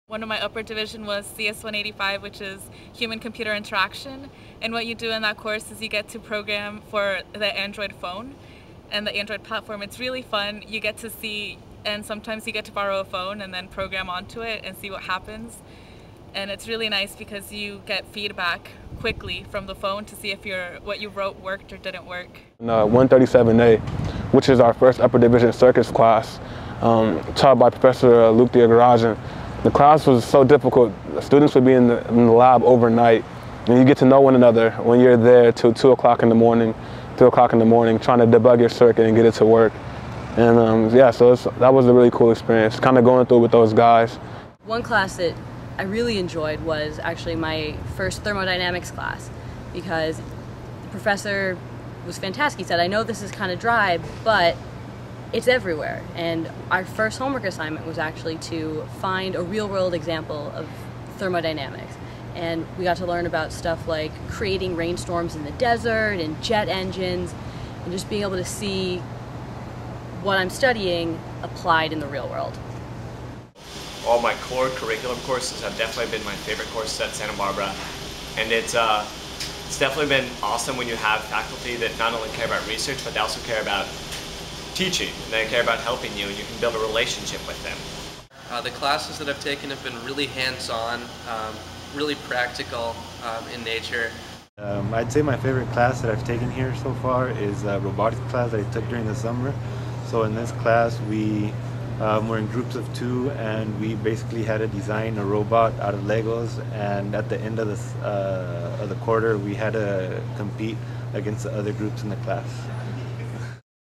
One of my upper division was CS 185, which is human-computer interaction. And what you do in that course is you get to program for the Android phone and the Android platform. It's really fun. You get to see, and sometimes you get to borrow a phone and then program onto it and see what happens. And it's really nice because you get feedback quickly from the phone to see if what you wrote worked or didn't work. 137A, which is our first upper division circuits class, taught by Professor Luke Diagarajan. The class was so difficult. The students would be in the lab overnight, and you get to know one another when you're there till 2 o'clock in the morning, 3 o'clock in the morning, trying to debug your circuit and get it to work. And yeah, so that was a really cool experience, kind of going through with those guys. One class that I really enjoyed was actually my first thermodynamics class, because the professor was fantastic. He said, I know this is kind of dry, but it's everywhere. And our first homework assignment was actually to find a real-world example of thermodynamics. And we got to learn about stuff like creating rainstorms in the desert and jet engines, and just being able to see what I'm studying applied in the real world. All my core curriculum courses have definitely been my favorite courses at Santa Barbara. And it's definitely been awesome when you have faculty that not only care about research, but they also care about teaching, and they care about helping you, and you can build a relationship with them. The classes that I've taken have been really hands-on, really practical in nature. I'd say my favorite class that I've taken here so far is a robotics class that I took during the summer. So in this class we were in groups of 2, and we basically had to design a robot out of Legos, and at the end of the quarter we had to compete against the other groups in the class.